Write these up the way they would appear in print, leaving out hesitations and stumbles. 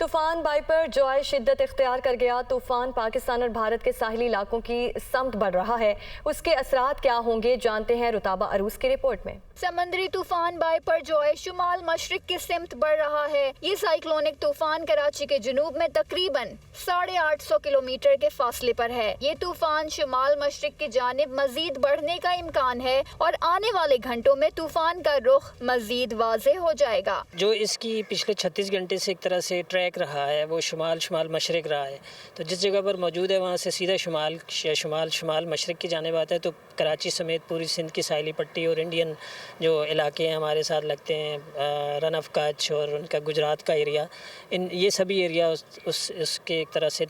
طوفان by per joy شدت اختیار کر گیا۔ طوفان پاکستان اور بھارت کے ساحلی علاقوں کی سمت بڑھ رہا ہے۔ اس کے اثرات کیا ہوں گے، جانتے ہیں رتابہ عروس کی رپورٹ میں۔ سمندری طوفان بائی پر جوائے شمال مشرق کی سمت بڑھ رہا ہے۔ یہ سائیکلونک طوفان کراچی کے جنوب میں تقریباً 850 کلومیٹر کے فاصلے پر ہے۔ یہ طوفان شمال مشرق کی جانب مزید بڑھنے کا امکان ہے اور آنے والے گھنٹوں میں طوفان کا رخ مزید واضح ہو جائے گا۔ جو اس کی پچھلے 36 گھنٹے سے ایک طرح سے ٹریک رہا ہے وہ شمال مشرق رہا ہے، تو جس جگہ پر موجود ہے وہاں سے سیدھا شمال مشرق کی جانب آتا ہے، تو کراچی سمیت پوری سندھ کی ساحلی پٹی اور انڈین جو علاقے ہیں ہمارے ساتھ لگتے ہیں، رن آف کچھ اور ان کا گجرات کا ایریا، یہ سبھی ایریا اس کے ایک طرح سے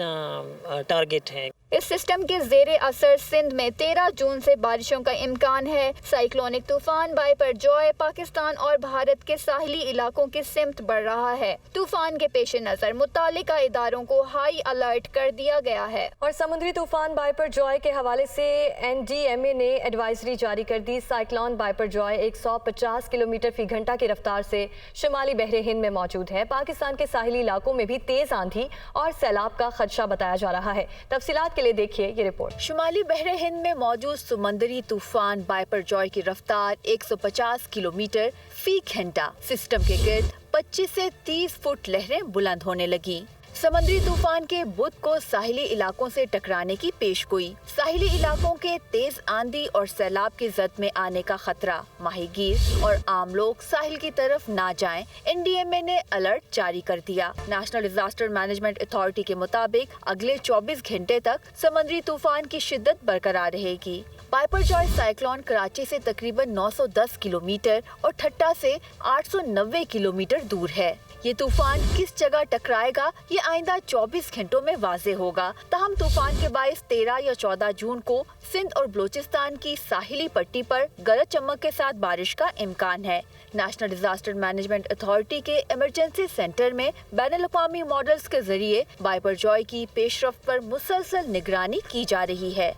ٹارگٹ ہیں۔ اس سسٹم کے زیر اثر سندھ میں 13 جون سے بارشوں کا امکان ہے۔ سائیکلونک طوفان بائی پر جوائے پاکستان اور بھارت کے ساحلی علاقوں کی سمت بڑھ رہا ہے۔ طوفان کے پیش نظر متعلقہ اداروں کو ہائی الرٹ کر دیا گیا ہے۔ اور سمندری طوفان بائی پر جوائے کے حوالے سے NDMA نے ایڈوائزری جاری کر دی۔ Cyclone Biparjoy 150 kilometre فی گھنٹہ کی رفتار سے شمالی بحر ہند میں موجود ہے۔ پاکستان کے ساحلی علاقوں میں بھی تیز آندھی اور سیلاب کا خدشہ بتایا جا رہا ہے۔ تفصیلات کے لیے دیکھیے یہ رپورٹ۔ شمالی بحر ہند میں موجود سمندری طوفان بائی پر جوائے کی رفتار 150 کلومیٹر فی گھنٹہ۔ سسٹم کے گرد 25 سے 30 فٹ لہریں بلند ہونے لگیں۔ سمندری طوفان کے بدھ کو ساحلی علاقوں سے ٹکرانے کی پیش گوئی۔ ساحلی علاقوں کے تیز آندھی اور سیلاب کی زد میں آنے کا خطرہ، ماہی گیر اور عام لوگ ساحل کی طرف نہ جائیں۔ NDMA نے الرٹ جاری کر دیا۔ نیشنل ڈیزاسٹر مینجمنٹ اتھارٹی کے مطابق اگلے 24 گھنٹے تک سمندری طوفان کی شدت برقرار رہے گی۔ By per joy cyclone Karachi سے تقریباً 910 کلومیٹر اور ٹھٹہ سے 890 کلومیٹر دور ہے۔ یہ طوفان کس جگہ ٹکرائے گا یہ آئندہ 24 گھنٹوں میں واضح ہوگا۔ تاہم طوفان کے باعث 13 یا 14 جون کو سندھ اور بلوچستان کی ساحلی پٹی پر گرج چمک کے ساتھ بارش کا امکان ہے۔ نیشنل ڈیزاسٹر مینجمنٹ اتھارٹی کے ایمرجنسی سینٹر میں بین الاقوامی ماڈلز کے ذریعے بائی پر جوائے کی پیش رفت پر مسلسل نگرانی کی جا رہی ہے۔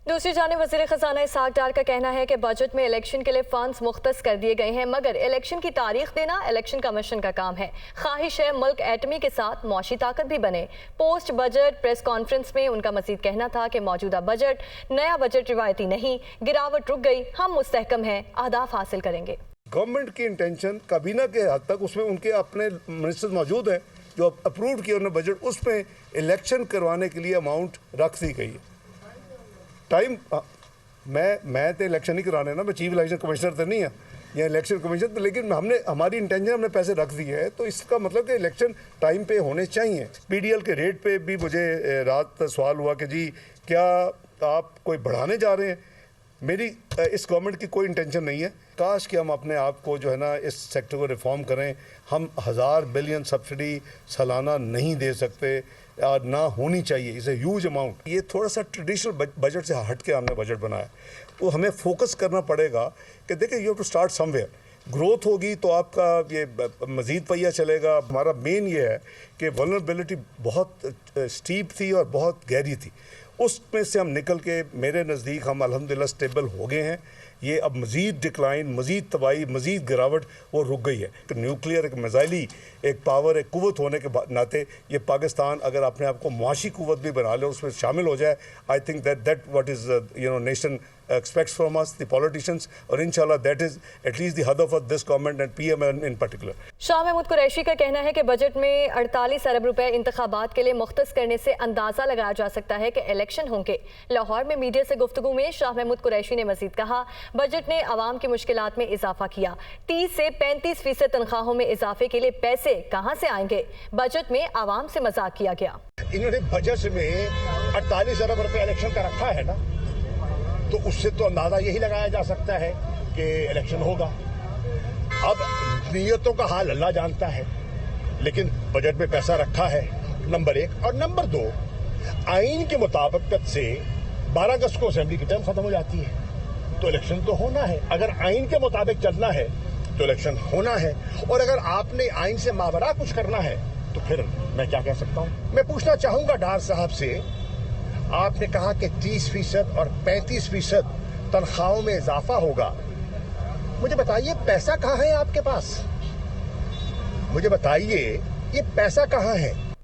دوسری جانب وزیر خزانہ اسحاق ڈار کا کہنا ہے کہ بجٹ میں الیکشن کے لیے فنڈز مختص کر دیے گئے ہیں، مگر الیکشن کی تاریخ دینا الیکشن کمیشن کا کام ہے۔ خواہش ہے ملک ایٹمی کے ساتھ معاشی طاقت بھی بنے۔ پوسٹ بجٹ پریس کانفرنس میں ان کا مزید کہنا تھا کہ موجودہ بجٹ نیا بجٹ روایتی نہیں، گراوٹ رک گئی، ہم مستحکم ہیں، اہداف حاصل کریں گے۔ گورنمنٹ کی انٹینشن کابینہ کے حد تک اس میں ان کے اپنے منسٹر موجود ہیں جو اپروو کیا انہوں نے بجٹ، اس میں الیکشن کروانے کے لیے اماؤنٹ رکھ دی گئی ہے۔ ٹائم میں تو الیکشن نہیں کرانے نا، میں چیف الیکشن کمشنر تو نہیں ہے یا الیکشن کمیشن تو، لیکن ہماری انٹینشن ہم نے پیسے رکھ دیے ہیں، تو اس کا مطلب کہ الیکشن ٹائم پہ ہونے چاہیے۔ PDL کے ریٹ پہ بھی مجھے رات سوال ہوا کہ جی کیا آپ کوئی بڑھانے جا رہے ہیں؟ میری اس گورنمنٹ کی کوئی انٹینشن نہیں ہے۔ کاش کہ ہم اپنے آپ کو جو ہے نا اس سیکٹر کو ریفارم کریں۔ ہم 1000 بلین سبسڈی سالانہ نہیں دے سکتے اور نہ ہونی چاہیے، اسے ہیوج اماؤنٹ۔ یہ تھوڑا سا ٹریڈیشنل بجٹ سے ہٹ کے ہم نے بجٹ بنایا، تو ہمیں فوکس کرنا پڑے گا کہ دیکھیں you have to start somewhere. Growth ہوگی تو آپ کا یہ مزید پہیہ چلے گا۔ ہمارا مین یہ ہے کہ ولنریبلٹی بہت اسٹیپ تھی اور بہت گہری تھی، اس میں سے ہم نکل کے میرے نزدیک ہم الحمدللہ اسٹیبل ہو گئے ہیں۔ یہ اب مزید ڈکلائن، مزید تباہی، مزید گراوٹ وہ رک گئی ہے۔ نیوکلیئر ایک میزائلی ایک پاور، ایک قوت ہونے کے ناطے یہ پاکستان اگر اپنے آپ کو معاشی قوت بھی بنا لے، اس میں شامل ہو جائے، I think that what is nation expects from us, the politicians, اور انشاءاللہ that is at least the ہدف of this government and PM in particular۔ Shah Mahmood Qureshi کا کہنا ہے کہ بجٹ میں 48 ارب روپے انتخابات کے لیے مختص کرنے سے اندازہ لگایا جا سکتا ہے کہ الیکشن ہوں گے۔ لاہور میں میڈیا سے گفتگو میں شاہ محمود قریشی نے مزید کہا، بجٹ نے عوام کی مشکلات میں اضافہ کیا، 30 سے 35% تنخواہوں میں اضافے کے لیے پیسے کہاں سے آئیں گے؟ بجٹ میں عوام سے مذاق کیا گیا۔ انہوں نے بجٹ میں 48 ارب روپے الیکشن کا رکھا ہے نا، تو اس سے تو اندازہ یہی لگایا جا سکتا ہے کہ الیکشن ہوگا۔ اب نیتوں کا حال اللہ جانتا ہے، لیکن بجٹ میں پیسہ رکھا ہے، نمبر 1۔ اور نمبر 2، آئین کے مطابقت سے 12 اگست کو اسمبلی کی ٹرم ختم ہو جاتی ہے، تو الیکشن تو ہونا ہے۔ اگر آئین کے مطابق چلنا ہے تو الیکشن ہونا ہے، اور اگر آپ نے آئین سے ماورا کچھ کرنا ہے تو پھر میں کیا کہہ سکتا ہوں۔ میں پوچھنا چاہوں گا ڈار صاحب سے، آپ نے کہا کہ 30% اور 35% تنخواہوں میں اضافہ ہوگا، مجھے بتائیے پیسہ کہاں ہے آپ کے پاس؟ مجھے بتائیے یہ پیسہ کہاں ہے؟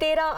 13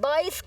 22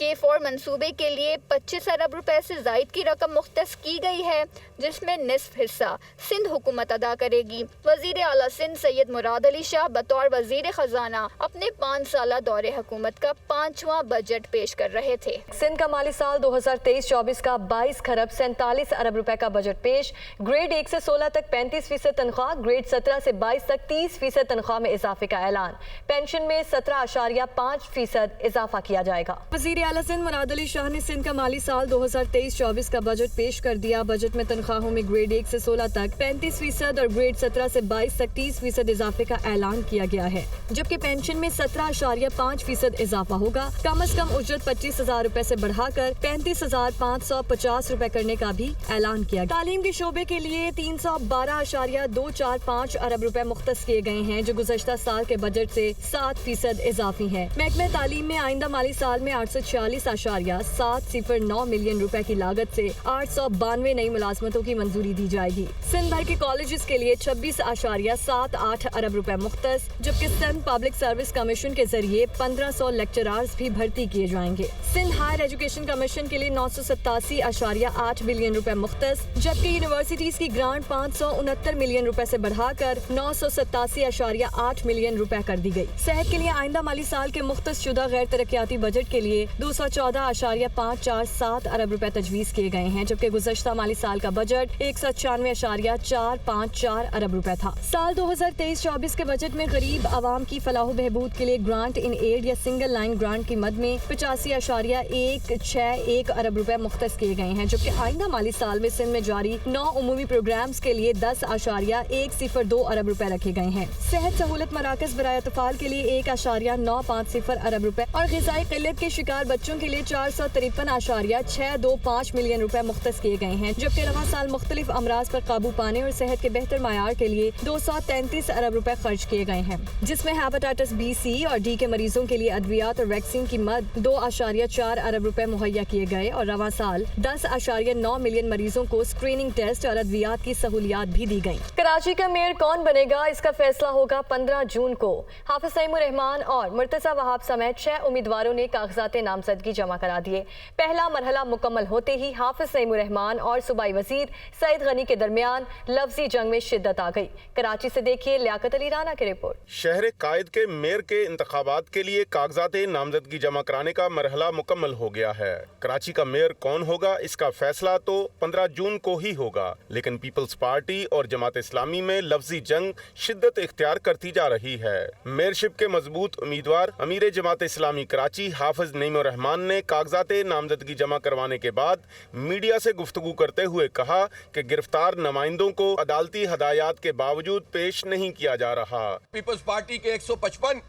K4 منصوبے کے لیے 25 ارب روپے سے زائد کی رقم مختص کی گئی ہے، جس میں نصف حصہ سندھ حکومت ادا کرے گی۔ وزیر اعلیٰ سندھ سید مراد علی شاہ بطور وزیر خزانہ اپنے 5 سالہ دور حکومت کا 5واں بجٹ پیش کر رہے تھے۔ سندھ کا مالی سال 2023-24 کا 22 خرب 47 ارب روپے کا بجٹ پیش۔ گریڈ 1 سے 16 تک 35% تنخواہ، گریڈ 17 سے 22 تک 30% تنخواہ میں اضافے کا اعلان۔ پینشن میں 17.5% اضافہ کیا جائے گا۔ وزیر اعلیٰ سندھ مراد علی شاہ نے سندھ کا مالی سال 2023-24 کا بجٹ پیش کر دیا۔ بجٹ میں تنخواہوں میں گریڈ 1 سے 16 تک 35% اور گریڈ 17 سے 22 تک 30% اضافے کا اعلان کیا گیا ہے، جبکہ پینشن میں 17.5% اضافہ ہوگا۔ کم از کم اجرت 25,000 روپے سے بڑھا کر 35,550 روپے کرنے کا بھی اعلان کیا گیا۔ تعلیم کے شعبے کے لیے 312.245 ارب روپے مختص کیے گئے ہیں، جو گزشتہ سال کے بجٹ سے 7% اضافی ہیں۔ محکمہ تعلیم میں آئندہ مالی سال میں 846.709 ملین روپے کی لاگت سے 892 نئی ملازمتوں کی منظوری دی جائے گی۔ سندھ بھر کے کالجز کے لیے 26.78 ارب روپے مختص، جبکہ سندھ پبلک سروس کمیشن کے ذریعے 1500 لیکچرارز بھی بھرتی کیے جائیں گے۔ سندھ ہائر ایجوکیشن کمیشن کے لیے 987.8 بلین روپے مختص، جبکہ یونیورسٹیز کی گرانٹ 569 ملین روپے سے بڑھا کر 987.8 ملین روپے کر دی گئی۔ صحت کے لیے آئندہ مالی سال کے مختص شدہ غیر ترقیاتی بجٹ کے لیے 214.547 ارب روپے تجویز کیے گئے ہیں، جبکہ گزشتہ مالی سال کا بجٹ 196.454 ارب روپے تھا۔ سال 2023-24 کے بجٹ میں غریب عوام کی فلاح و بہبود کے لیے گرانٹ ان ایڈ یا سنگل لائن گرانٹ کی مد میں 85.161 ارب روپے مختص کیے گئے ہیں، جبکہ آئندہ مالی سال میں سندھ میں جاری 9 عمومی پروگرامز کے لیے 10.102 ارب روپے رکھے گئے ہیں۔ صحت سہولت مراکز برائے اطفال کے لیے 1.950 ارب روپے اور غذائی قلت کے شکار بچوں کے لیے 453.625 ملین روپے مختص کیے گئے ہیں، جبکہ رواں سال مختلف امراض پر قابو پانے اور صحت کے بہتر معیار کے لیے 233 ارب روپے خرچ کیے گئے ہیں، جس میں ہیپاٹائٹس B, C اور D کے مریضوں کے لیے ادویات اور ویکسین کی مد 2.4 ارب روپے مہیا کیے گئے اور رواں سال 10.9 ملین مریضوں کو اسکریننگ ٹیسٹ اور ادویات کی سہولیات بھی دی گئیں۔ کراچی کا میئر کون بنے گا، اس کا فیصلہ ہوگا 15 جون کو۔ حافظ نعیم الرحمان اور مرتضی وہاب سمیت 6 امیدواروں نے کاغذات نامزدگی جمع کرا دیے۔ پہلا مرحلہ مکمل ہوتے ہی حافظ نعیم الرحمان اور صوبائی وزیر سعید غنی کے درمیان لفظی جنگ میں شدت آ گئی۔ کراچی سے دیکھیے لیاقت علی رانا کی رپورٹ۔ شہر قائد کے میئر کے انتخابات کے لیے کاغذات نامزدگی جمع کرانے کا مرحلہ مکمل ہو گیا ہے۔ کراچی کا میئر کون ہوگا، اس کا فیصلہ تو 15 جون کو ہی ہوگا، لیکن پیپلز پارٹی اور جماعت اسلامی میں لفظی جنگ شدت اختیار کرتی جا رہی ہے۔ میئرشپ کے مضبوط امیدوار امیر جماعت اسلامی کراچی حافظ نعیم الرحمان نے کاغذات نامزدگی جمع کروانے کے بعد میڈیا سے گفتگو کرتے ہوئے کہا کہ گرفتار نمائندوں کو عدالتی ہدایات کے باوجود پیش نہیں کیا جا رہا۔ پیپلز پارٹی کے 155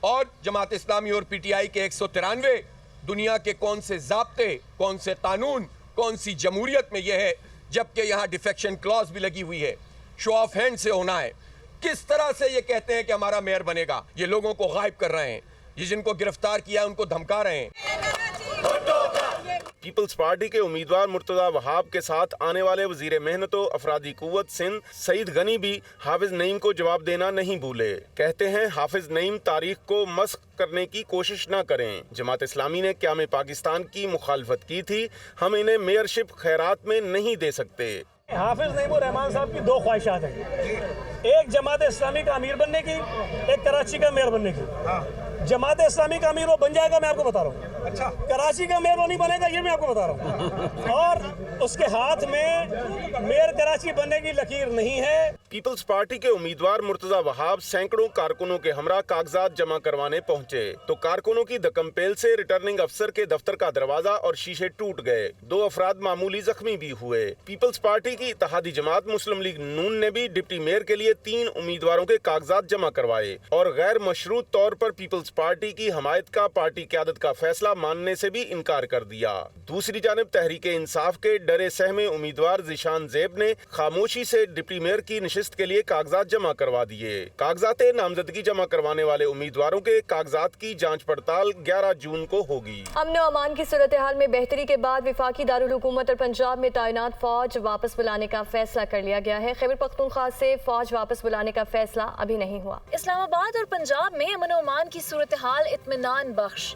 اور جماعت اسلامی اور پی ٹی آئی کے 193 دنیا کے کون سے ضابطے، کون سے قانون، کون سی جمہوریت میں یہ ہے، جبکہ یہاں ڈیفیکشن کلاز بھی لگی ہوئی ہے، شو آف ہینڈ سے ہونا ہے۔ کس طرح سے یہ کہتے ہیں کہ ہمارا میئر بنے گا؟ یہ لوگوں کو غائب کر رہے ہیں، یہ جن کو گرفتار کیا ان کو دھمکا رہے ہیں۔ پیپلز پارٹی کے امیدوار مرتضی وہاب کے ساتھ آنے والے وزیر محنت و افرادی قوت سندھ سعید غنی بھی حافظ نعیم کو جواب دینا نہیں بھولے۔ کہتے ہیں حافظ نعیم تاریخ کو مسخ کرنے کی کوشش نہ کریں۔ جماعت اسلامی نے قیام پاکستان کی مخالفت کی تھی، ہم انہیں میئرشپ خیرات میں نہیں دے سکتے۔ حافظ نعیم الرحمان صاحب کی 2 خواہشات ہیں، ایک جماعت اسلامی کا امیر بننے کی، ایک کراچی کا میئر بننے کی۔ جماعت اسلامی کا امیر وہ بن جائے گا، میں آپ کو بتا رہا ہوں۔ اچھا، کراچی کا میئر وہ نہیں بنے گا، یہ میں آپ کو بتا رہا ہوں۔ اور اس کے ہاتھ میں میئر کراچی بننے کی لکیر نہیں ہے۔ پیپلز پارٹی کے امیدوار مرتضی وہاب سینکڑوں کارکنوں کے ہمراہ کاغذات جمع کروانے پہنچے تو کارکنوں کی دھکمپیل سے ریٹرننگ افسر کے دفتر کا دروازہ اور شیشے ٹوٹ گئے، 2 افراد معمولی زخمی بھی ہوئے۔ پیپلز پارٹی کی اتحادی جماعت مسلم لیگ نون نے بھی ڈپٹی میئر کے لیے 3 امیدواروں کے کاغذات جمع کروائے اور غیر مشروط طور پر پیپلز پارٹی کی حمایت کا پارٹی قیادت کا فیصلہ ماننے سے بھی انکار کر دیا۔ دوسری جانب تحریک انصاف کے ڈرے سہمے امیدوار ذیشان زیب نے خاموشی سے ڈپٹی میئر کی نشست کے لیے کاغذات جمع کروا دیے۔ کاغذات نامزدگی جمع کروانے والے امیدواروں کے کاغذات کی جانچ پڑتال 11 جون کو ہوگی۔ امن و امان کی صورتحال میں بہتری کے بعد وفاقی دارالحکومت اور پنجاب میں تعینات فوج واپس بلانے کا فیصلہ کر لیا گیا ہے۔ خیبر پختونخوا سے فوج واپس بلانے کا فیصلہ ابھی نہیں ہوا۔ اسلام آباد اور پنجاب میں امن و امان کی صورتحال اطمینان بخش،